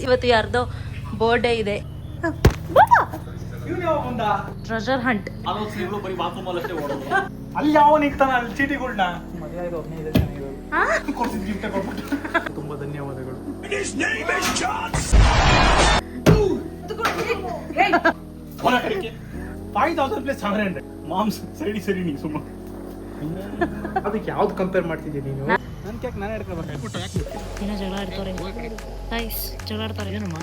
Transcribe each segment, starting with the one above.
ಇವತ್ತು ಯಾರ್ದೋ ಬರ್ಡೇ ಇದೆ. Treasure Hunt. ಅಲ್ಲಿ ಅವನು ಇರ್ತಾನ ಅಲ್ಲಿ ಚೀಟಿಗಳನ್ನ ಕೊಡ್ಸಿದ್ ಗಿಫ್ಟ್ ಕೊಟ್ಬಿಟ್ಟು ತುಂಬಾ ಧನ್ಯವಾದಗಳು. 5,000 ಪ್ಲಸ್ 700 ಮಾಮ್ಸ್ ಸರಿ ನೀನು ಸುಮ್ಮನೆ ಅದಕ್ಕೆ ಯಾವ್ದು ಕಂಪೇರ್ ಮಾಡ್ತಿದ್ದೀನಿ ನೀನು? ನನ್ನ ಕೇಕ್ ನಾನು ಹಿಡ್ಕೊಬೇಕು. ಏನೋ ಜಗಳ ಆಡ್ತಾರೆ ಗೈಸ್, ಜಗಳ ಆಡ್ತಾರೆ. ಏನಮ್ಮ?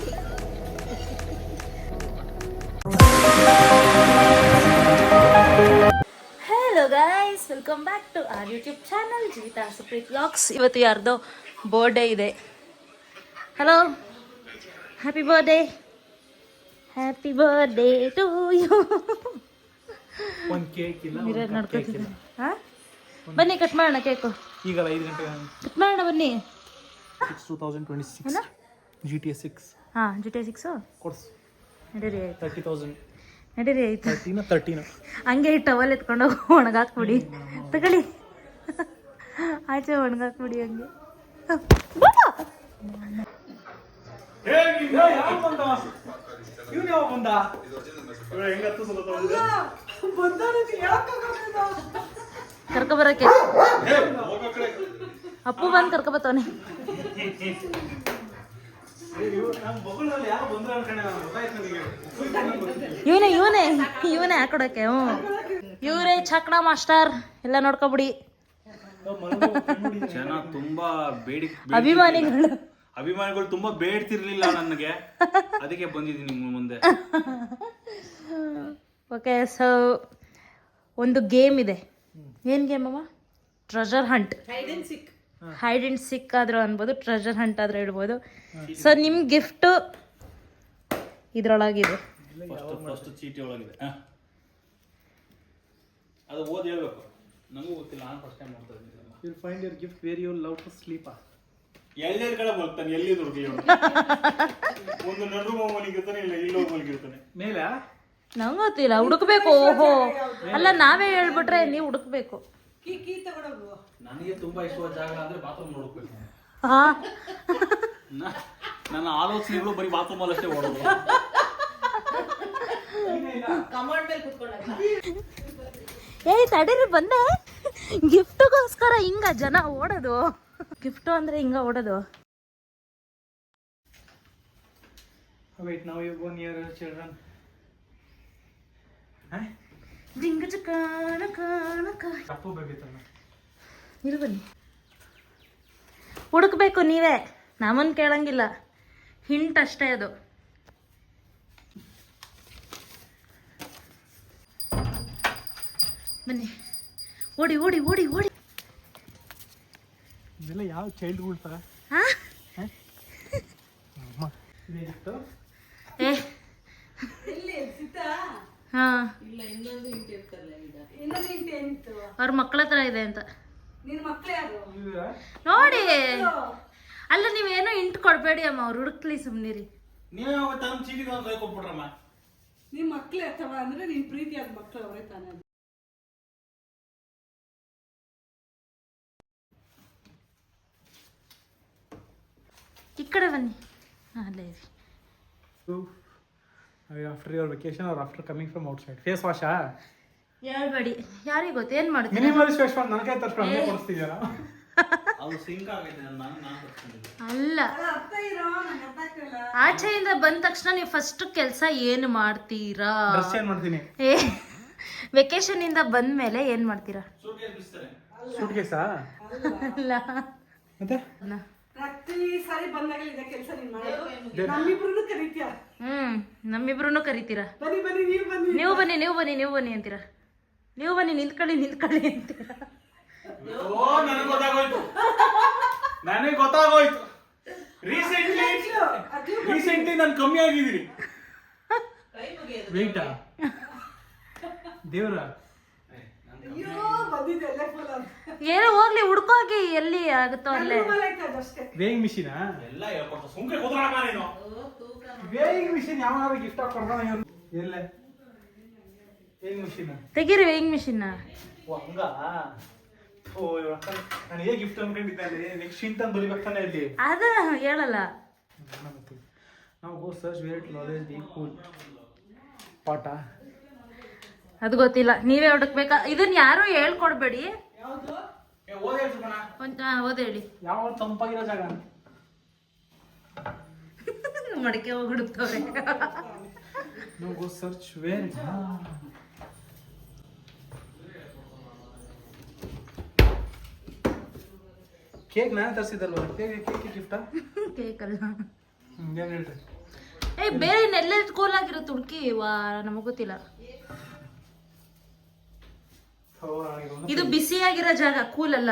Hello guys, welcome back to our YouTube channel Jeevitha Supreeth vlogs. ಇವತ್ತು ಯಾರ್ದೋ ಬರ್ಡೇ ಇದೆ. Hello, happy birthday, happy birthday to you. ಒಂದು ಕೇಕ್ ಇಲ್ಲ, ಮಿರರ್ ನೋಡ್ಕೊತಿದ್ದೀನಿ. ಹಾಂ, ಬನ್ನಿ ಕಟ್ ಮಾಡೋಣ ಕೇಕು. ಈಗಲ್ಲ 5 ಗಂಟೆಗೆ ಕಟ್ ಮಾಡೋಣ ಬನ್ನಿ. 2026 GTA 6. ಹಾಂ, GTA 6 ಕೊಡ್ಸು. ನಡೀರಿ ಆಯ್ತು, 30,000 ನಡೀರಿ ಆಯ್ತು. 13 ಹಂಗೆ ಟವಲ್ ಎತ್ಕೊಂಡು ಒಣಗಾಕ್ಬಿಡಿ. ತಗೊಳ್ಳಿ, ಆಚೆ ಒಣಗಾಕ್ಬಿಡಿ ಹಂಗೆ. ಕರ್ಕೊಬರಕ್ಕೆ ಅಪ್ಪು ಬಂದು ಕರ್ಕೊಬತ್ತವನೆ. ಇವನೇ ಹಾಕೊಡಕ್ಕೆ. ಇವರೇ ಚಕ್ಡ ಮಾಸ್ಟರ್, ಎಲ್ಲ ನೋಡ್ಕೊಬಿಡಿ. ಜನ ತುಂಬಾ ಅಭಿಮಾನಿಗಳು ತುಂಬಾ ಬೇಡ್ತಿರ್ಲಿಲ್ಲ ನನಗೆ, ಅದಕ್ಕೆ ಬಂದಿದ್ದೀನಿ ನಿಮ್ಮ ಮುಂದೆ. ಓಕೆ, ಸೊ ಒಂದು ಗೇಮ್ ಇದೆ. ಏನು ಗೇಮ್ ಅಮ್ಮ? Treasure Hunt. ಹೈಡ್ ಅಂಡ್ ಸಿಕ್ ಆದ್ರೂ ಅನ್ಬೋದು, ಟ್ರೆಜರ್ ಹಂಟ್ ಆದ್ರೂ ಇಡ್ಬೋದು. ಸೊ ನಿಮ್ ಗಿಫ್ಟ್ ಇದ್ರೊಳಗಿದೆ. ಫಸ್ಟ್ ಚೀಟಿ ಒಳಗಿದೆ, ಅದು ಓದಿ ಹೇಳ್ಬೇಕು. ನಂಗೂ ಗೊತ್ತಿಲ್ಲ, ನಾನು ಫಸ್ಟ್ ಟೈಮ್ ಮಾಡ್ತಾ ಇದ್ದೀನಿ. You find your gift where you love to sleep. ಎಲ್ಲೆರ ಕಡೆ ಬರ್ತಾನೆ, ಎಲ್ಲಿ ದುರ್ಗಿ ಒಂದು ನಡು ಮಲಿಗಿರ್ತಾನೆ, ಇಲ್ಲ ಇಲ್ಲೋ ಮಲಿಗಿರ್ತಾನೆ ಮೇಲೆ. ನಂಗೆ ಗೊತ್ತಿಲ್ಲ, ಹುಡುಕ್ಬೇಕು. ಓಹೋ, ಅಲ್ಲ ನಾವೇ ಹೇಳ್ಬಿಟ್ರೆ ನೀವು ಹುಡುಕ್ಬೇಕು. ನನಗೆ ತುಂಬಾ ಇಷ್ಟವಾದ ಜಾಗ ಅಂದ್ರೆ ಬಾತ್ರೂಮ್ ನೋಡ್ಬೇಕು. ಹಾ, ನನ್ನ ಆಲೋಚನೆಗಳು ಬರೀ ಬಾತ್ರೂಮ್ ಅಲ್ಲಿ ಅಷ್ಟೇ ಓಡೋದು. ಏಯ್ ತಡೀರಿ, ಬಂದೆ. ಗಿಫ್ಟ್ಗೋಸ್ಕರ ಹಿಂಗ ಜನ ಓಡೋದು. ಗಿಫ್ಟು ಅಂದ್ರೆ ಹಿಂಗ ಓಡೋದು. Wait, now you go near your children. ಜಿಂಗ ಚಕಾಣ ಕಾಣ ಕಾ. ಅಪ್ಪು ಬೇಕಿತ್ತಲ್ಲ. ಇರು ಬನ್ನಿ, ಹುಡುಕ್ಬೇಕು ನೀವೇ, ನಮ್ಮನ್ನು ಕೇಳಂಗಿಲ್ಲ. ಹಿಂಟ್ ಅಷ್ಟೇ ಅದು. ಬನ್ನಿ, ಓಡಿ ಓಡಿ ಓಡಿ ಓಡಿ. ಇದೆಲ್ಲ ಯಾವ ಚೈಲ್ಡ್ಹುಡ್ ತರ? ಹಾ, ಏ ಹಾ, ಅವ್ರ ಮಕ್ಕಳ ಹತ್ರ ಇದೆ ಅಂತ ನೋಡಿ. ಅಲ್ಲ, ನೀವೇನೋ ಇಂಟ್ ಕೊಡ್ಬೇಡಿ ಅಮ್ಮ, ಅವ್ರು ಹುಡುಕ್ಲಿ, ಸುಮ್ನಿರಿ. ನೀವೇ ತಮ್ಮ ಚೀಟಿ ಕೈ ಕೊಟ್ಬಿಟ್ರಮ್ಮ. ನಿಮ್ ಮಕ್ಳೇ ಅಥವಾ ಅಂದ್ರೆ ನಿನ್ ಪ್ರೀತಿಯಾದ ಮಕ್ಳು ಅವರೇ ತಾನೇ. ಈ ಕಡೆ ಬನ್ನಿ. ಅಲ್ಲೇ ಇರಿ. After your vacation or after coming from outside? Face wash? ಹೇಳ್ಬೇಡಿ, ಯಾರಿಗೆ ಗೊತ್ತು ಏನ್ ಮಾಡ್ತೀನಿ. ಮಿನಿಮಲಿಸ್ಟ್ ಫೇಸ್ ವಾಶ್ ನನ್ನ ಕೈ ತರ್ಸ್ಕೊಂಡು ಹಂಗೆ ಕೊಡಿಸ್ತಿದ್ಯಲ್ಲ. ಅದು ಸಿಂಕ್ ಆಗೈತೆ, ನಾನು ತರ್ಸ್ಕೊಂಡಿದ್ದೆ. ಅಲ್ಲ, ಆಚೆಯಿಂದ ಬಂದ ತಕ್ಷಣ ನೀವು ಫಸ್ಟ್ ಕೆಲಸ ಏನು ಮಾಡ್ತೀರಾ? ಡ್ರೆಸ್ ಚೇಂಜ್ ಮಾಡ್ತೀನಿ. ಏ, ವೆಕೇಶನ್ ಇಂದ ಬಂದ ಮೇಲೆ ಏನ್ ಮಾಡ್ತೀರಾ? ಸೂಟ್ ಕೇಸಾ? ಅಲ್ಲ, ಮತ್ತೆ ಸಾರಿ ಬಂದಾಗ ಇದೆ ಕೆಲಸ ನೀನ್ ಮಾಡೋದು. ನಮ್ಮಿಬ್ರು ಕರೀತೀಯ. ನಮ್ಮಿಬ್ರು ಕರಿತೀರಾ. ಬನ್ನಿ ಬನ್ನಿ, ನೀವು ಬನ್ನಿ, ನೀವು ಬನ್ನಿ, ನೀವು ಬನ್ನಿ, ನೀವು ಬನ್ನಿ ಅಂತೀರಾ. ನೀವು ಬನ್ನಿ, ನಿಂತ್ಕೊಳ್ಳಿ ನಿಂತ್ಕೊಳ್ಳಿ ಅಂತೀರಾ. ನನಗೆ ಗೊತ್ತಾಗೋಯ್ತು. ರೀಸೆಂಟ್ಲಿ ನಾನು ಕಮ್ಮಿ ಆಗಿದ್ದೀನಿ. ವೆಯ್ಟಾ ದೇವ್ರ. ಅಯ್ಯೋ ಬಂದಿದೆ ಎಲ್ಲ ಫುಲ್. ಏನೋ ಹೋಗ್ಲಿ, ಹುಡ್ಕೋಗಿ ಎಲ್ಲಿ ಆಗುತ್ತೋ ಅಲ್ಲೇ. ವೇಯಿಂಗ್ ಮಿಷಿನಾ? ಎಲ್ಲ ಹೇಳ್ಕೊಡ್ತಾ ಸುಮ್ಕೆ ಕೂತ್ಕೊಳ್ಳಮ್ಮ ನೀನು. ವೇಯಿಂಗ್ ಮಿಷಿನ್ ಯಾವಾಗ ಗಿಫ್ಟ್ ಕೊಡ್ತಾನ ಎಲ್ಲೇ? ವೇಯಿಂಗ್ ಮಿಷಿನ್ ತೆಗೀರಿ, ವೇಯಿಂಗ್ ಮಿಷಿನ್. ಹಂಗ ನನಗೆ ಗಿಫ್ಟ್ ಅನ್ಕೊಂಡಿದ್ದೆ. ನೆಕ್ಸ್ಟ್ ಇಂತ ಬಲಿಬೇಕಾನೆ ಇಲ್ಲಿ ಅದ ಹೇಳಲ್ಲ. ನಾವು go search where it always be cool ಪಾಟ. ಅದು ಗೊತ್ತಿಲ್ಲ, ನೀವೇ ಹುಡುಕ್ಬೇಕಾ? ಇದನ್ನ ಯಾರು ಹೇಳ್ಕೊಡ್ಬೇಡಿ. ಯಾವುದು? ಓದ್ ಹೇಳಿ. ಯಾವ ತಂಪಾಗಿರೋ ಜಾಗ? ಮಡಿಕೆ ಹೋಗಿ ಹುಡುಕ್ತವ್ರೆ. ನಾವು go search where it. Cake ನಾನು ತರಿಸಿದಲ್ವ? ಕೇಕ್ ಗಿಫ್ಟಾ? ಕೇಕ್ ಅಲ್ಲ. ಏನು ಹೇಳ್ರಿ? ಬೇರೆ ಎಲ್ಲೆಲ್ಲಿ ಕೂಲ್ ಆಗಿರುತ್ತೆ ಹುಡುಕಿ. ವಾ, ನಮಗ್ ಗೊತ್ತಿಲ್ಲ. ಇದು ಬಿಸಿಯಾಗಿರೋ ಜಾಗ, ಕೂಲ್ ಅಲ್ಲ.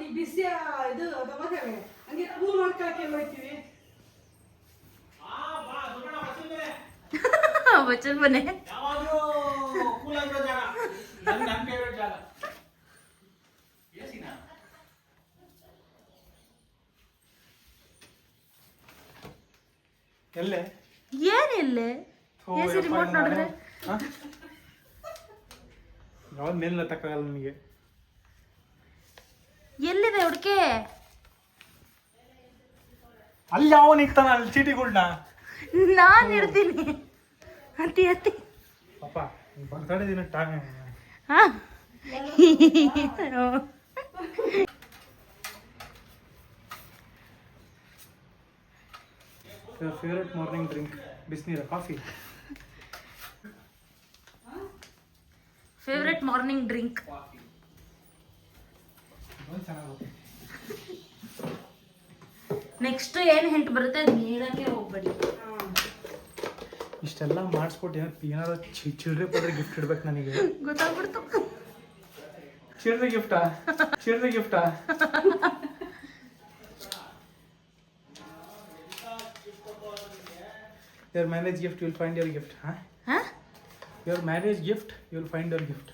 ಈ ಬಿಸಿಯ ಇದು ದವಾಖಾನೆ ಹಂಗೆ ಕೂಲ್ ಮಾಡ್ಕೊಳಕ್ಕೆ ಹೋಗ್ತೀವಿ. ಬಚ್ಚಲ್ ಮನೆ. ಎಲ್ಲೇ? ಏನಿಲ್ಲೇ ಎಸಿ ರಿಮೋಟ್ ನೋಡಿದ್ರೆ ಯಾವ್ದು ಮೇಲಿನ ತಕ್ಕಾಗಲ್ಲ ನನಗೆ. ಎಲ್ಲಿದೆ ಹುಡುಕೆ? ಅಲ್ಲಿ ಯಾವ ನಿಗ್ತಾನ ಅಲ್ಲಿ ಚೀಟಿಗಳ್ನ? ನಾನ್ ಇರ್ತೀನಿ. ಅತಿ ಅತಿ ಪಾಪ ಬರ್ತಡೇ ದಿನ ಟೈಮ್. ಹಾ Your favorite morning drink? ಬಿಸಿನೀರ, coffee? Favourite morning drink. Next ಏನ್ ಹಿಂಟ್ ಬರುತ್ತೆ ಅದು ನೀಡಕ್ಕೆ ಹೋಗ್ಬೇಡಿ. ಇಷ್ಟೆಲ್ಲ ಮಾಡಿಸ್ಕೊಟ್ಟು ಏನಾದ್ರು ಚಿಲ್ಲರೆ ಪಡ್ರೆ ಗಿಫ್ಟ್ ಇಡ್ಬೇಕು ನನಗೆ. ಗೊತ್ತಾಗ್ಬಿಡ್ತು. ಚಿಲ್ಲರೆ ಗಿಫ್ಟಾ? ಚಿಲ್ಲರೆ ಗಿಫ್ಟಾ? Your marriage gift, you will find your gift. Huh? ಹಾ? Your marriage gift, you will find your gift.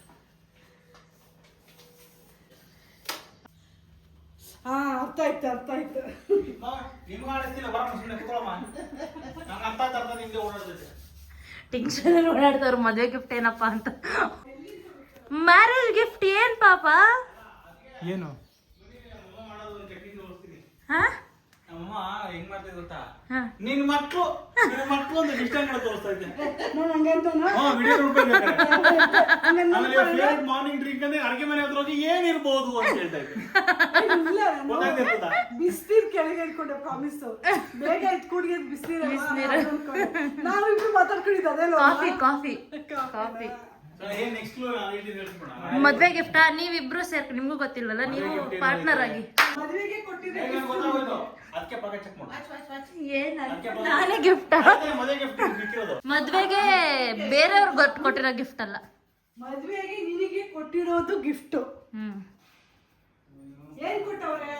ಅರ್ಥ ಆಯ್ತು. ಟೆನ್ಷನ್ ಓಡಾಡ್ತವ್ರು ಮದ್ವೆ ಗಿಫ್ಟ್ ಏನಪ್ಪಾ ಅಂತ. ಮ್ಯಾರೇಜ್ ಗಿಫ್ಟ್ ಏನ್ ಪಾಪ? ಏನು? ಹಾ? ಅಮ್ಮ ಹೆಂಗ್ ಮಾಡ್ತಿದ್ ಗೊತ್ತಾ? ಹಾ. ನಿನ್ ಮಕ್ಳು ಅಂತ ಡಿಸ್ಟೆನ್ಸ್ ತೋರಿಸ್ತಾ ಇದ್ದೆ. ನಾನು ಹಂಗೆ ಅಂತಾನ ವಿಡಿಯೋ ಫೇವರೇಟ್ ಮಾರ್ನಿಂಗ್ ಡ್ರಿಂಕ್ ಅಂದ್ರೆ ಅಡಿಗೆ ಮನೆ ಹತ್ರ ಹೋಗಿ ಏನಿರ್ಬೋದು ಅಂತ ಹೇಳ್ತಾ ಇದ್ದೆ. ಬಿಸ್ನೀರ್ ಕೆಳಗೆ ಇಟ್ಕೊಂಡೆ ಪ್ರಾಮಿಸ್. ಬೇಗ ಎತ್ಕೊಂಡ್ಗೆ ಬಿಸ್ನೀರ್ ನಾವಿಬ್ರು ಮಾತಾಡ್ಕೊಂಡಿದ್ದು ಅದೇ ಕಾಫಿ. ಮದ್ವೆ ಗಿಫ್ಟಾ? ನೀವಿಬ್ರು ಸೇರ್ಕೊಂಡು, ನಿಮ್ಗೂ ಗೊತ್ತಿಲ್ವಲ್ಲ, ನೀವು ಪಾರ್ಟ್ನರ್ ಆಗಿ. ಮದುವೆಗೆ ಕೊಟ್ಟಿದ್ದೆ ನಾನೇ ಗಿಫ್ಟ್. ಮದ್ವೆಗೆ ಬೇರೆಯವ್ರಿಗೆ ಕೊಟ್ಟಿರೋ ಗಿಫ್ಟ್ ಅಲ್ಲ, ಮದುವೆಗೆ ನಿನಗೆ ಕೊಟ್ಟಿರೋದು ಗಿಫ್ಟ್. ಏನ್ ಕೊಟ್ಟವ್ರೆ?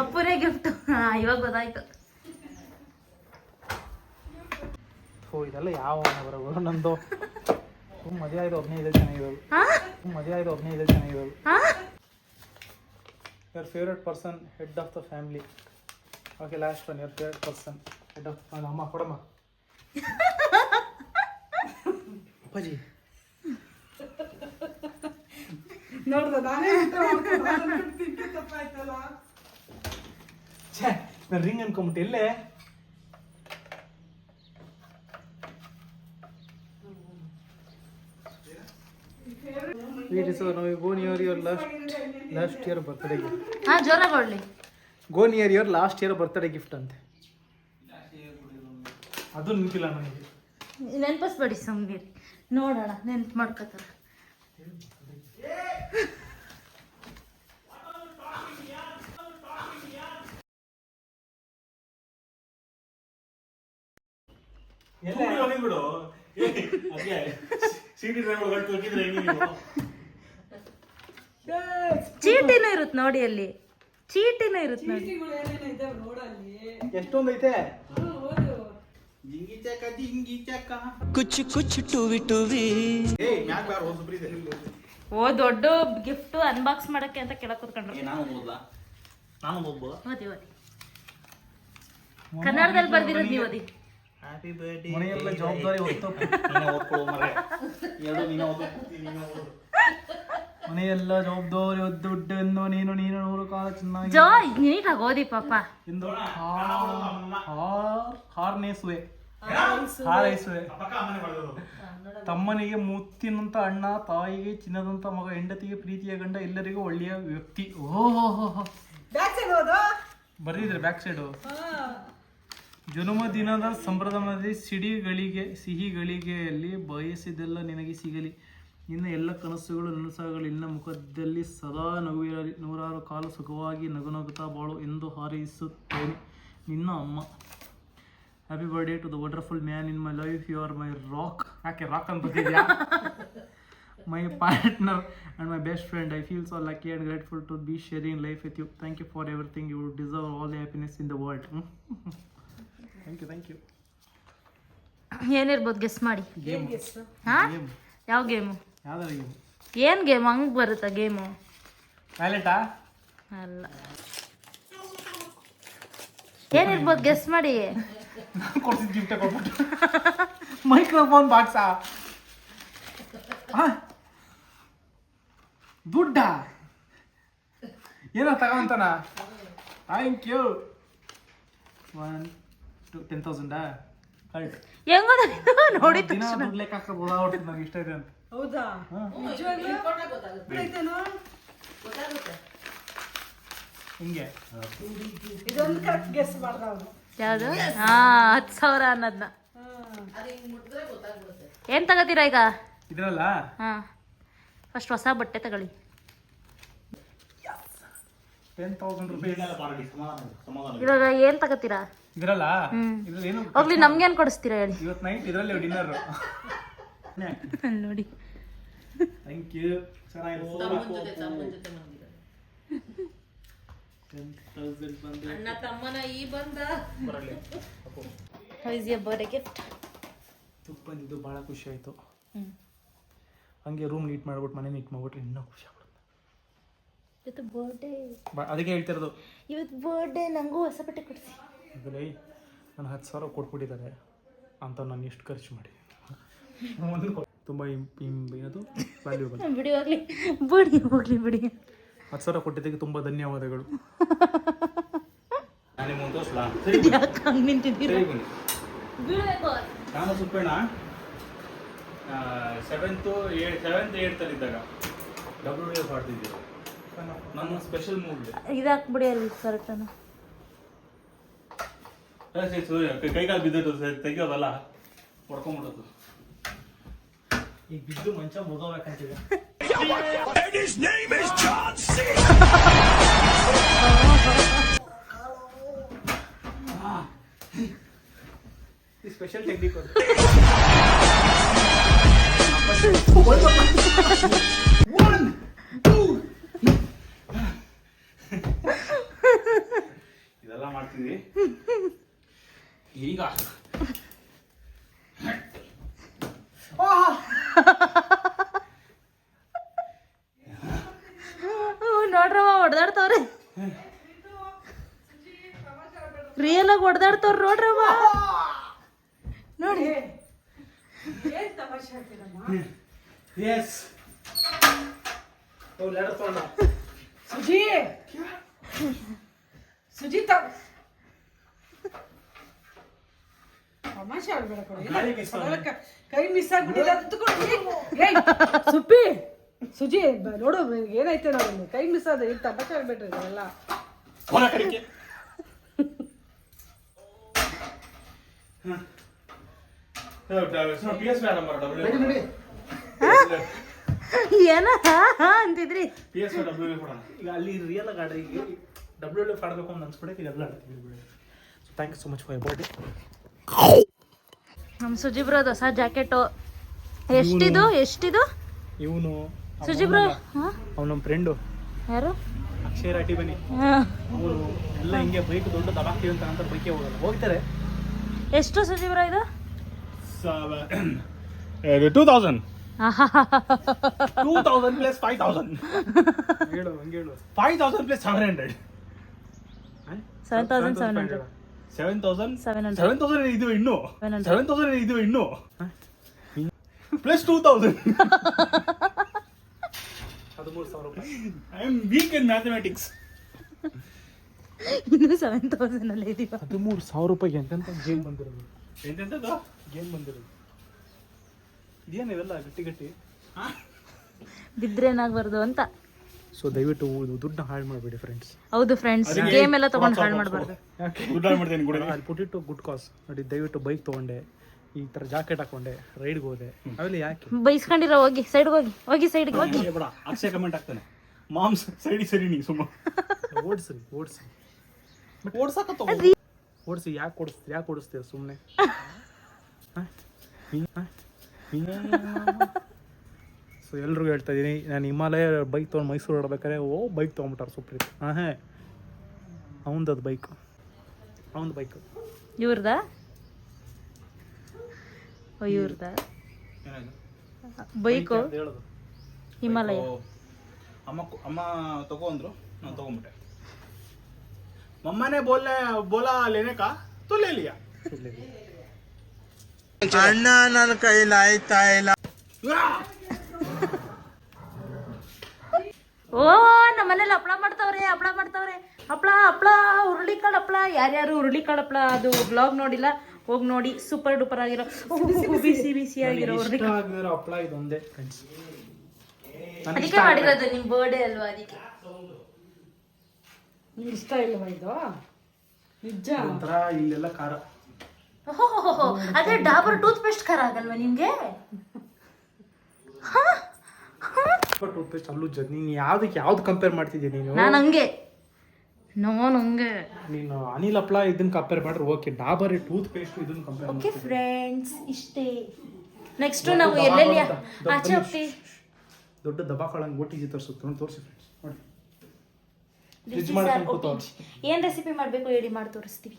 ಅಪ್ಪುರೇ ಗಿಫ್ಟ್. ಇವಾಗ ಗೊತ್ತಾಯ್ತು. ಇದೆಲ್ಲ ಯಾವ ಬರೋದು ನಂದು. ಮದುವೆ ಆಯ್ತು 15 ಚೆನ್ನಾಗಿರೋದು. ಮದುವೆ ಆಯ್ತು 15 ಚೆನ್ನಾಗಿರೋದು. Your favorite person, head of the family. Okay, last one. Your favorite person, head of. ಅಮ್ಮ ಕೊಡಮ್ಮ. ಅಪ್ಪಾಜಿ ನೋಡ್ದ ನಾನೇ ತಪ್ಪಾಯ್ತಲ್ಲ. ಛೇ, ನಾನು ರಿಂಗ್ ಅನ್ಕೊಂಬಿಟ್ಟು ಎಲ್ಲೇ? Wait, so now you go near your last year birthday gift. ಹಾ, ಜೋರಾಗಿ ಹೊಡ್ಲಿ. Go near your last year birthday gift ಅಂತೆ. ಅದು ನಿಂತಿಲ್ಲ ನನಗೆ. ನೆನ್ಪಿಸ್ಬೇಡಿ ಸುಮ್ಮನಿರಿ, ನೋಡೋಣ ನೆನ್ಪು ಮಾಡ್ಕೋತಾರೆ. ಬಿಡು. ಚೀಟಿನೂ ಇರುತ್ತೆ ನೋಡಿ, ಅಲ್ಲಿ ಚೀಟಿನೂ ಇರುತ್ತೆ ನೋಡಿ. ಏನೇನು ಇದಾವೆ ನೋಡಲ್ಲಿ. ಎಷ್ಟೊಂದು ಐತೆ? ಓದು. ಓ ದೊಡ್ಡ ಗಿಫ್ಟ್ ಅನ್ಬಾಕ್ಸ್ ಮಾಡಕ್ಕೆ ಅಂತ ಕೆಳಗೆ ಕೂತ್ಕೊಂಡ್ರು. ಓದಿ ಕನ್ನಡದಲ್ಲಿ ಬರ್ದಿರೋದು ನೀವು ಓದಿ. Happy birthday. ಮನೆಯೆಲ್ಲ ಜವಾಬ್ದಾರಿ ಹೊತ್ತು. ಮನೆಯೆಲ್ಲ ಜವಾಬ್ದಾರಿ ದುಡ್ಡನ್ನು ನೀನು 100 ಕಾಲ ಚೆನ್ನಾಗಿ ಜೋ ನೀಟಾಗಿ ಓದಿ ಪಾಪ. ಎಂದು ಹಾರೈಸುವೆ ಹಾರೈಸುವೆ. ತಮ್ಮನಿಗೆ ಮುತ್ತಿನಂತ ಅಣ್ಣ, ತಾಯಿಗೆ ಚಿನ್ನದಂತ ಮಗ, ಹೆಂಡತಿಗೆ ಪ್ರೀತಿಯ ಗಂಡ, ಎಲ್ಲರಿಗೂ ಒಳ್ಳೆಯ ವ್ಯಕ್ತಿ. ಓಹೋ ಬರ್ದಿದ್ರೆ ಬ್ಯಾಕ್ ಸೈಡು. ಜನ್ಮದಿನದ ಸಂಭ್ರಮದಲ್ಲಿ ಸಿಹಿಗಳಿಗೆಯಲ್ಲಿ ಬಯಸಿದೆಲ್ಲ ನಿನಗೆ ಸಿಗಲಿ. ನಿನ್ನ ಎಲ್ಲ ಕನಸುಗಳು ನನಸಾಗಲಿ. ನಿನ್ನ ಮುಖದಲ್ಲಿ ಸದಾ ನಗುವಿರಲಿ. 100 ಕಾಲ ಸುಖವಾಗಿ ನಗುನಗುತ್ತಾ ಬಾಳು ಎಂದು ಹಾರೈಸುತ್ತೇನೆ. ನಿನ್ನ ಅಮ್ಮ. Happy birthday to the wonderful man in my life. You are my rock. ಯಾಕೆ ರಾಕ್ ಅಂತ ಬರ್ತಿದ್ಯಾ? My partner and my best friend. I feel so lucky and grateful to be sharing life with you. Thank you for everything. You deserve all the happiness in the world. Thank you. ಏನಿರ್ಬೋದು guess ಮಾಡಿ. Game ಹಾ ಯಾವ game? ಯಾವ್ದಾರ game? ಏನು game ಹಂಗೆ ಬರುತ್ತಾ game? ವ್ಯಾಲೆಟಾ? ಅಲ್ಲ. ಏನಿರ್ಬೋದು ಗೆಸ್ ಮಾಡಿ. ಕೊಡ್ಸಿದ್ ಗಿಫ್ಟ್ ಕೊಟ್ಬಿಟ್ಟು ಮೈಕ್ರೋಫೋನ್ ಬಾಕ್ಸಾ? ದುಡ್ಡ ಏನೋ ತಗೊಂತಾನ? Thank you. 1 2 10,000 ಕರೆಕ್ಟ್. ಹೆಂಗ ನೋಡಿ ದಿನ ದುಡ್ಡು ಲೆಕ್ಕ ಹಾಕೋದು ಓಡಾಡ್ತೀನಿ, ನನಗೆ ಇಷ್ಟ ಇದೆ ಅಂತ. ಹೌದಾ? ನಿಜವಾಗ್ಲೂ? ಗೊತ್ತಾಯ್ತೇನೋ? ಹಿಂಗೆ ಇದೊಂದು ಕರೆಕ್ಟ್ ಗೆಸ್ ಮಾಡ್ದ ಅವನು. ಯಾವುದು? ಹಾ 10,000 ಅನ್ನೋದನ್ನ. ಏನು ತಗೋತೀರಾ ಈಗ? ಇದ್ರಲ್ಲ ಹಾಂ ಫಸ್ಟ್ ಹೊಸ ಬಟ್ಟೆ ತಗೊಳ್ಳಿ. 10,000 ರೂಪಾಯಿ. ಇವಾಗ ಏನು ತಗೋತೀರಾ? ಇದ್ರಲ್ಲ ಇದ್ರಲ್ಲಿ ಏನು ಹೋಗ್ಲಿ ನಮ್ಗೇನು ಕೊಡಿಸ್ತೀರಾ ಹೇಳಿ. ಇವತ್ತು ನೈಟ್ ಇದರಲ್ಲಿ ಡಿನ್ನರ್. ನೋಡಿ. Thank you. ಚೆನ್ನಾಗಿದೆ. 10,000 ಬಂದು ಅಣ್ಣ ತಮ್ಮನ ಈ ಬಂದ ಬರಲಿ. How is your birthday gift? ಬಂದಿದ್ದು ಭಾಳ ಖುಷಿ ಆಯಿತು. ಹಂಗೆ ರೂಮ್ ನೀಟ್ ಮಾಡ್ಬಿಟ್ಟು ಮನೆ ನೀಟ್ ಮಾಡ್ಬಿಟ್ರೆ ಇನ್ನೂ ಖುಷಿ ಆಗ್ಬಿಡುತ್ತೆ. ಇವತ್ತು ಬರ್ಡೇ, ಅದಕ್ಕೆ ಹೇಳ್ತಿರೋದು ಇವತ್ತು ಬರ್ಡೇ. ನನಗೂ ಹೊಸ ಬಟ್ಟೆ ಕೊಡಿಸಿ. ಅದರಲ್ಲಿ ನಾನು 10,000 ಕೊಟ್ಬಿಟ್ಟಿದ್ದಾರೆ ಅಂತ ನಾನು ಎಷ್ಟು ಖರ್ಚು ಮಾಡಿ ತುಂಬ ಏನದು ವ್ಯಾಲ್ಯೂಬಲ್. ಬಿಡಿ ಹೋಗ್ಲಿ, ಬಿಡಿ ಹೋಗ್ಲಿ ಬಿಡಿ. 10,000 ಕೊಟ್ಟಿದ್ದಕ್ಕೆ ತುಂಬ ಧನ್ಯವಾದಗಳು. ಯಾಕೆ ಹಂಗೆ ನಿಂತಿದ್ದೀರಾ? ಬೀಳ್ಬೇಕು. ನಾನು ಸುಪ್ಪಣ್ಣ 7th 8th ಇದ್ದಾಗ WWF ಆಡ್ತಿದ್ದೀವಿ. ನಮ್ಮ ಸ್ಪೆಷಲ್ ಮೂವಿ ಇದಾಕ್ಬಿಡಿ ಅಲ್ಲಿ ಕರೆಕ್ಟನ್ನು. ಕೈಕಾಲು ಬಿದ್ದಿಟ್ಟು ತೆಗಿಯೋದಲ್ಲ ಹೊಡ್ಕೊಂಡ್ಬಿಡೋದು. ಈಗ ಬಿದ್ದು ಮಂಚ ಮುಗೋಬೇಕಂತಿದೆ. ಸ್ಪೆಷಲ್ ಟೆಕ್ನಿಕ್ ಅದು. ಇದೆಲ್ಲ ಮಾಡ್ತೀವಿ ಈಗ. ನೋಡ್ರವ ಹೊಡೆದಾಡ್ತವ್ರೆ, ರಿಯಲ್ ಆಗಿ ಹೊಡೆದಾಡ್ತವ್ರ ನೋಡ್ರವ. ನೋಡಿ ಏನ್ ತಮಾಷೆ ಆಗ್ತಿದಮ್ಮ? ಎಸ್ ಸುಜಿ ಸುಜಿತ ತಮಾಷೆ ಆಡ್ಬೇಡ ಕಣೆ. ಕೈ ಮಿಸ್ ಆಗ್ಬಿಟ್ಟಿದೆ ಅಂತ ತಗೊಂಡು. ಏಯ್ ಸುಪ್ಪಿ ಸುಜಿ ನೋಡು ಏನಾಯ್ತು ನೋಡಿ, ಕೈ ಮಿಸ್ ಆದ. ಈಗ ತಮಾಷೆ ಆಗ್ಬಿಟ್ರಿ ಇದೆಲ್ಲ. ಏನ ಅಂತಿದ್ರಿ? ಈಗ ಅಲ್ಲಿ ರಿಯಲ್ ಆಗಿ ಆಡ್ರಿ. ಈಗ WWF ಆಡಬೇಕು ಅಂತ ಅನ್ಸ್ಬಿಡಕ್ಕೆ ಇದೆಲ್ಲ ಆಡ್ತೀವಿ. Thank you so much for your birthday. ನಮ್ಮ ಸುಜಿಬ್ರೋದು ಹೊಸ ಜಾಕೆಟು. ಎಷ್ಟಿದು? ಇವನು ಸುಜಿಬ್ರೋ. ಅವ್ನು ನಮ್ಮ ಫ್ರೆಂಡು ಯಾರು? ಅಕ್ಷಯ್ ರಾಟಿ ಬನ್ನಿ. ಅವರು ಎಲ್ಲ ಹಿಂಗೆ ಬೈಕ್ ದೊಡ್ಡ ದಬಾಕ್ತೀವಿ ಅಂತ ನಂತರ ಬೈಕೆ ಹೋಗ್ತಾರೆ. ಎಷ್ಟು ಸುಜಿಬ್ರೋ ಇದು? 2000 ಪ್ಲಸ್ 5,000. ಹೇಳು ಹಂಗೆ ಹೇಳು. 5,000 ಪ್ಲಸ್ 700. 7,700. 7,000 ಇದು ಇನ್ನು 7,000 ಇದು ಇನ್ನು ಪ್ಲಸ್ 2,000. ಅದು 13,000 ರೂಪಾಯಿ. I am weak in mathematics. ಇನ್ನು 7,000 ಅಲ್ಲೇ ಇದೀವ. 13,000 ರೂಪಾಯಿಗೆ ಎಂತೆಂತ ಗೇಮ್ ಬಂದಿರೋದು. ಎಂತೆಂಥದ್ದು ಗೇಮ್ ಬಂದಿರೋದು ಇದೇನು ಇವೆಲ್ಲ ಗಟ್ಟಿ ಗಟ್ಟಿ. ಬಿದ್ರೇನಾಗ್ಬಾರ್ದು ಅಂತ. ಸೊ ದಯವಿಟ್ಟು ದುಡ್ಡು ಹಾಳು ಮಾಡಬೇಡಿ ಫ್ರೆಂಡ್ಸ್. ಹೌದು ಫ್ರೆಂಡ್ಸ್, ಗೇಮ್ ಎಲ್ಲ ತಗೊಂಡು ಹಾಳು ಮಾಡಬಾರ್ದು. ದುಡ್ಡು ಹಾಳು ಮಾಡ್ತೀನಿ ಕೂಡ. ಅಲ್ಲಿ ಪುಟ್ಟಿಟ್ಟು ಗುಡ್ ಕಾಸ್ ನೋಡಿ. ದಯವಿಟ್ಟು ಬೈಕ್ ತೊಗೊಂಡೆ, ಈ ಥರ ಜಾಕೆಟ್ ಹಾಕೊಂಡೆ, ರೈಡ್ಗೆ ಹೋದೆ, ಅವೆಲ್ಲ ಯಾಕೆ ಬೈಸ್ಕೊಂಡಿರೋ? ಹೋಗಿ ಸೈಡ್ಗೆ ಹೋಗಿ ಸೈಡ್ಗೆ ಹೋಗಿ. ಬೇಡ, ಅಕ್ಷಯ ಕಮೆಂಟ್ ಆಗ್ತಾನೆ, ಮಾಮ್ಸ್ ಸರಿ ನೀ ಸುಮ್ಮ ಓಡಿಸ್ರಿ ಬಟ್ ಓಡ್ಸಕ್ಕ ಓಡಿಸಿ. ಯಾಕೆ ಓಡಿಸ್ತೀರ ಸುಮ್ಮನೆ? ಸೊ ಎಲ್ರಿಗೂ ಹೇಳ್ತಾ ಇದ್ದೀನಿ, ನಾನು ಹಿಮಾಲಯ ಬೈಕ್ ತೊಗೊಂಡು ಮೈಸೂರು ಹೊಡ್ಬೇಕಾದ್ರೆ ಬೈಕ್ ತೊಗೊಂಬಿಟ್ಟಾರೆ ಸುಪ್ರೀತ್. ಅವನದು ಬೈಕ್ ಇವ್ರದ ಬೈಕು ಹೇಳೋದು. ಹಿಮಾಲಯ. ಅಮ್ಮ ತಗೋ ಅಂದ್ರು, ನಾನು ತಗೊಂಬಿಟ್ಟೆ. ಮಮ್ಮನೆ ಬೋಲಾ ಲೇನೆ ಕಾ ತೋ ಲೇ ಲಿಯಾ. ಅಣ್ಣ ನನ್ನ ಕೈಲಿ ಆಯ್ತಾ ಇಲ್ಲ. ಓ ನಮ್ಮ ಮನೇಲಿ ಹಪ್ಳ ಮಾಡ್ತಾವ್ರೆ. ಹಪ್ಳ ಹುರುಳಿಕಾಳು ಹಪ್ಳ. ಯಾರ್ಯಾರು ಹುರುಳಿಕಾಳು ಹಪ್ಳ ಅದು ಬ್ಲಾಗ್ ನೋಡಿಲ್ಲ, ಹೋಗಿ ನೋಡಿ. ಸೂಪರ್ ಡೂಪರ್ ಆಗಿರೋ ಬಿಸಿ ಆಗಿರೋ ಹುರುಳಿಕಾಳು ಹಪ್ಪಳ ಇದೊಂದೇ ಫ್ರೆಂಡ್ಸ್. ಅದಕ್ಕೆ ಮಾಡಿರೋದು. ನಿಮ್ ಬರ್ಡೇ ಅಲ್ವಾ, ಅದಕ್ಕೆ. ನಿಂಗೆ ಇಷ್ಟ ಇಲ್ವಾ ಇದು? ನಿಜ ಒಂಥರ ಇಲ್ಲೆಲ್ಲ ಖಾರ. ಓಹೋ, ಅದೇ ಡಾಬರ್ ಟೂತ್ ಪೇಸ್ಟ್ ಖಾರ ಆಗಲ್ವಾ ನಿಮ್ಗೆ? ಟೂತ್ ಪೇಸ್ಟ್ ಅಲ್ಲೂ ನೀನು ಯಾವ್ದು ಕಂಪೇರ್ ಮಾಡ್ತಿದ್ದೀನಿ ನೀನು? ನಾನು ಹಂಗೆ. ನೀನು ಅನಿಲ್ ಹಪ್ಪಳ ಇದನ್ನ ಕಂಪೇರ್ ಮಾಡ್ರೆ ಓಕೆ. ಡಾಬರ್ ಟೂತ್ ಪೇಸ್ಟ್ ಇದನ್ನ ಕಂಪೇರ್ ಓಕೆ ಫ್ರೆಂಡ್ಸ್, ಇಷ್ಟೇ. ನೆಕ್ಸ್ಟ್ ನಾವು ಎಲ್ಲೆಲ್ಲಿ ಆಚೆ ಹೋಗ್ತೀವಿ. ದೊಡ್ಡ ದಬಾಕೊಳಂಗೆ ಓಟಿಜಿ ತೋರಿಸುತ್ತೆ ನೋಡಿ. ತೋರಿಸಿ ಫ್ರೆಂಡ್ಸ್ ನೋಡಿ. ಏನ್ ರೆಸಿಪಿ ಮಾಡ್ಬೇಕು ಹೇಳಿ, ಮಾಡಿ ತೋರಿಸ್ತೀವಿ.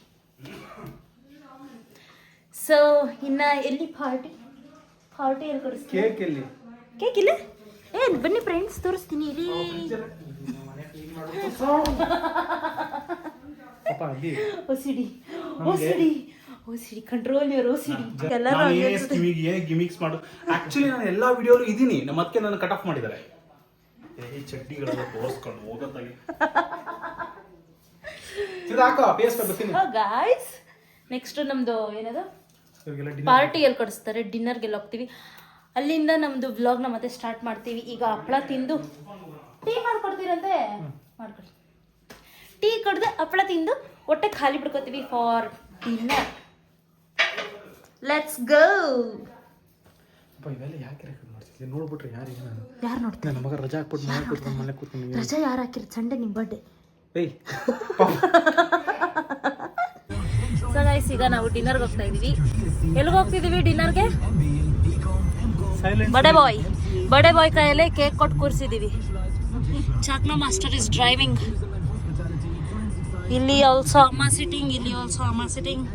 ಸೊ ಇನ್ನ ಎಲ್ಲಿ ಪಾರ್ಟಿ ಎಲ್ಲಿ ಕೊಡಿಸ್ತೀವಿ? ಕೇಕ್ ಇಲ್ಲ? ಬನ್ನಿ ಫ್ರೆಂಡ್ಸ್, ತೋರಿಸ್ತೀನಿ. ಇಲ್ಲಿ OCD control your OCD. Gimmicks ಮಾಡು. ಆಕ್ಚುಲಿ ನಾನು ಎಲ್ಲಾ ವಿಡಿಯೋಲು ಇದೀನಿ, ನಮ್ಮ ಅದಕ್ಕೆ ನಾನು ಕಟ್ ಆಫ್ ಮಾಡಿದ್ದಾರೆ. ಈ ಚಡ್ಡಿಗಳೆಲ್ಲ ತೋರಿಸ್ಕೊಂಡು ಹೋಗೋದಾಗಿ. ಗಾಯ್ಸ್, ನೆಕ್ಸ್ಟ್ ನಮ್ದು ಏನದು ಪಾರ್ಟಿ ಎಲ್ಲಿ ಕೊಡಿಸ್ತಾರೆ, ಡಿನ್ನರ್ಗೆಲ್ಲ ಹೋಗ್ತೀವಿ. ಅಲ್ಲಿಂದ ನಮ್ದು ವ್ಲಾಗ್ನ ಮತ್ತೆ ಸ್ಟಾರ್ಟ್ ಮಾಡ್ತೀವಿ. ಈಗ ಹಪ್ಪಳ ತಿಂದು ಟೀ ಮಾಡ್ಕೊಡ್ತೀರಂತೆ, ಮಾಡ್ಕೊಡಿ. ಟೀ ಕುಡ್ದು ಹಪ್ಪಳ ತಿಂದು ಹೊಟ್ಟೆ ಖಾಲಿ ಬಿಡ್ಕೋತೀವಿ ಫಾರ್ ಡಿನ್ನರ್. Let's go. ಇವೆಲ್ಲ ಯಾಕೆ ರೆಕಾರ್ಡ್ ಮಾಡ್ತಿದ್ದೆ? ನೋಡ್ಬಿಟ್ರೆ ಯಾರು ನೋಡ್ತಾರೆ? ನನ್ನ ಮಗ ರಜಾ ಹಾಕ್ಬಿಟ್ಟು ಮನೆ ಕೂತ್ಕೊಂಡು ರಜಾ ಯಾರು ಹಾಕಿರೋದು? ಸಂಡೇ ನಿಮ್ಮ ಬರ್ಡೇ. ಸೊ ಗೈಸ್, ಈಗ ನಾವು ಡಿನ್ನರ್ಗೆ ಹೋಗ್ತಾ ಇದೀವಿ. ಎಲ್ಲಿಗೆ ಹೋಗ್ತಿದೀವಿ ಡಿನ್ನರ್ಗೆ? ಬಡೆ ಬಾಯ್ ಕೈಯಲ್ಲೇ ಕೇಕ್ ಕೊಟ್ಟು ಕೂರಿಸಿದೀವಿ. ಚಾಕ್ನಾ ಮಾಸ್ಟರ್ ಇಸ್ ಡ್ರೈವಿಂಗ್. ಇಲ್ಲಿ ಆಲ್ಸೋ ಅಮ್ಮ ಸಿಟ್ಟಿಂಗ್.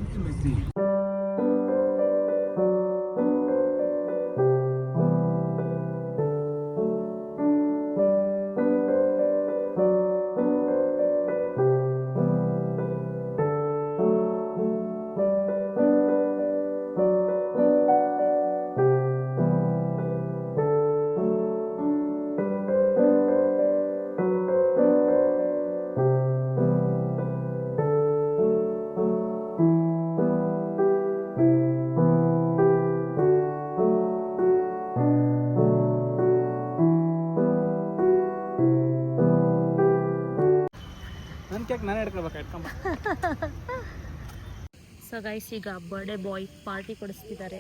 ಸೊ ಗೈಸ್, ಈಗ ಬರ್ಡೇ ಬಾಯ್ ಪಾರ್ಟಿ ಕೊಡಿಸ್ತಿದ್ದಾರೆ.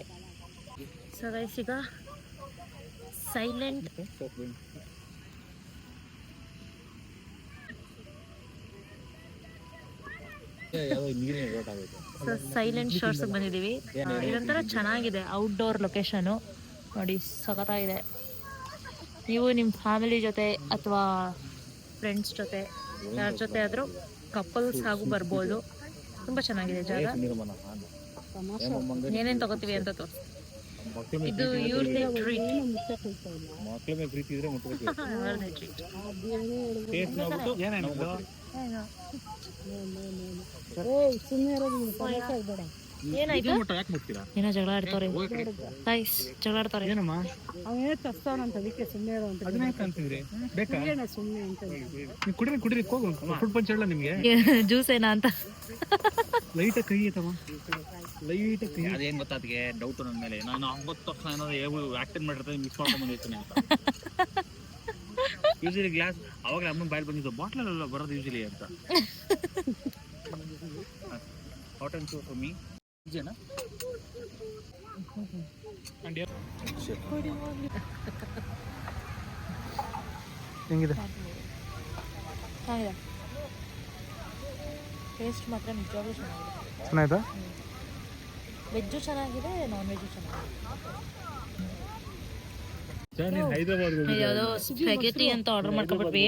ಸೊ ಗೈಸ್, ಈಗ ಸೈಲೆಂಟ್ ಶೋರ್ಸ್ ಬಂದಿದ್ದೀವಿ. ಇದೊಂಥರ ಚೆನ್ನಾಗಿದೆ, ಔಟ್ಡೋರ್ ಲೊಕೇಶನು ನೋಡಿ, ಸಖತ್ತಾಗಿದೆ. ನೀವು ನಿಮ್ಮ ಫ್ಯಾಮಿಲಿ ಜೊತೆ ಅಥವಾ ಫ್ರೆಂಡ್ಸ್ ಜೊತೆ ಯಾರ ಜೊತೆ ಆದರೂ ಕಪಲ್ಸ್ ಹಾಗೂ ಬರ್ಬೋದು. ತುಂಬ ಚೆನ್ನಾಗಿದೆ ಜಾಗ. ಏನೇನು ತಗೋತೀವಿ ಅಂತ ತೋರಿಸಿ. ಇದು ಇವ್ರದೇ ಟ್ರೀಟ್. ಏನಾಯ್ತು ಯಾಕೆ ಮುಟ್ತೀರಾ? ಏನೋ ಜಗಳ ಆಡ್ತವ್ರೆ ಗೈಸ್, ಜಗಳ ಆಡ್ತವ್ರೆ. ಏನಮ್ಮ ಅವನೇ ತರ್ಸ್ತಾವನಂತ ಅದಕ್ಕೆ ಸುಮ್ಮನೆ ಇರೋ ಅಂತ ಅದನ್ನ ಯಾಕೆ ಅಂತಿದ್ರಿ? ಬೇಕಾ ಸುಮ್ಮನೆ ಅಂತ ನೀವು ಕುಡಿರಿ ಹೋಗು. ಫುಡ್ ಪಂಚ್ ಹೇಳ ನಿಮಗೆ ಜ್ಯೂಸ್ ಏನಾ ಅಂತ. ಲೈಟ್ ಕೈ ಐತಮ್ಮ, ಲೈಟ್ ಕೈ. ಅದೇನ್ ಗೊತ್ತಾ ಅದಕ್ಕೆ ಡೌಟ್ ನನ್ನ ಮೇಲೆ. ನಾನು 9 ತಕ್ಷಣ ಏನಾದ್ರು ಆಕ್ಟಿಂಗ್ ಮಾಡಿರ್ತಾರೆ, ಮಿಕ್ಸ್ ಮಾಡ್ಕೊಂಡು ಬಂದಿರ್ತೀನಿ ಅಂತ. ಯೂಶಲಿ ಗ್ಲಾಸ್ ಅವಾಗಲೇ ಅಮ್ಮನ ಬಾಯಲ್ಲಿ ಬಂದಿದ್ದು, ಬಾಟ್ಲಲ್ಲ ಬರೋದು ಯೂಶಲಿ ಅಂತ. ಹಾಟ್ ಅಂಡ್ ಫಾರ್ ಮೀ ಇದೇನಾ? ಹೆಂಗಿದೆ? ಚೆನ್ನಾಗಿದೆ, ಟೇಸ್ಟ್ ಮಾತ್ರ ನಿಜವಾಗ್ಲೂ ಚೆನ್ನಾಗಿದೆ. ಚೆನ್ನಾಯ್ತಾ? ವೆಜ್ಜು ಚೆನ್ನಾಗಿದೆ, ನಾನ್ ವೆಜ್ಜು ಚೆನ್ನಾಗಿದೆ. ಯಾವುದೋ ಸ್ಪೆಗೆಟಿ ಅಂತ ಆರ್ಡರ್ ಮಾಡ್ಕೊಬಿಟ್ವಿ.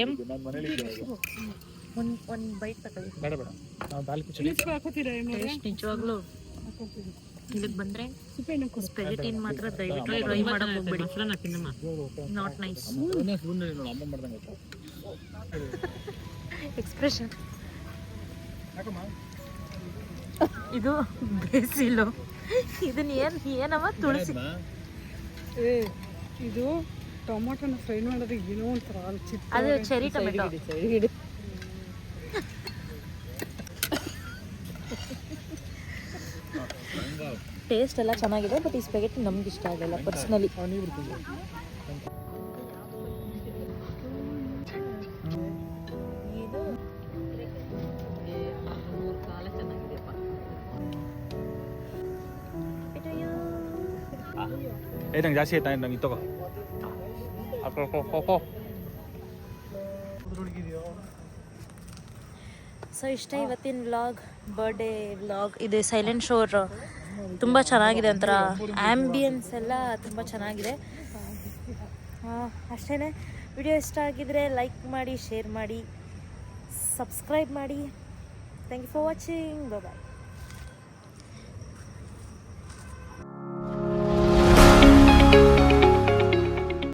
ಒಂದು ಬೈಟ್ ತಗೊಳ್ಳಿ. ಬೇಡ ನಾವು ದಾಲ್ ಕಿಚಡಿ ಟೇಸ್ಟ್ ನಿಜವಾಗ್ಲೂ ಇಲ್ಲಿಗೆ ಬಂದರೆ ಸ್ಪೆಗೆಟಿನ ಮಾತ್ರ ದಯವಿಟ್ಟು ಟ್ರೈ ಮಾಡಕ್ಕೆ ಹೋಗ್ಬೇಡಿ. ನಾಟ್ ನೈಸ್ ಅಮ್ಮ ಮಾಡ್ದಂಗೆ ಎಕ್ಸ್ಪ್ರೆಷನ್. ಇದು ಬೇಸಿಲು, ಇದನ್ನ ಏನವ ತುಳಸಿ. ಇದು ಟೊಮೊಟೊನ ಫ್ರೈ ಮಾಡೋದು ಏನೋ ಒಂಥರ ಅದು ಚೆರಿ ಟೊಮೆಟೊ. ಟೇಸ್ಟ್ ಎಲ್ಲ ಚೆನ್ನಾಗಿದೆ, ಬಟ್ ಈ ಸ್ಪೆಗೆಟಿ ನಮ್ಗೆ ಇಷ್ಟ ಆಗಲ್ಲ ಪರ್ಸ್ನಲಿ. ನಂಗೆ ಜಾಸ್ತಿ ಆಯ್ತಾ ನಂಗೆ ತಗೋ. ಸೊ ಇಷ್ಟ ಇವತ್ತಿನ ವ್ಲಾಗ್, ಬರ್ಡೇ ವ್ಲಾಗ್. ಇದು ಸೈಲೆಂಟ್ ಶೋರ್ ತುಂಬ ಚೆನ್ನಾಗಿದೆ, ಒಂಥರ ಆ್ಯಂಬಿಯನ್ಸ್ ಎಲ್ಲ ತುಂಬ ಚೆನ್ನಾಗಿದೆ. ಅಷ್ಟೇ. ವಿಡಿಯೋ ಇಷ್ಟ ಆಗಿದ್ರೆ ಲೈಕ್ ಮಾಡಿ, ಶೇರ್ ಮಾಡಿ, ಸಬ್ಸ್ಕ್ರೈಬ್ ಮಾಡಿ. Thank you for watching. Bye.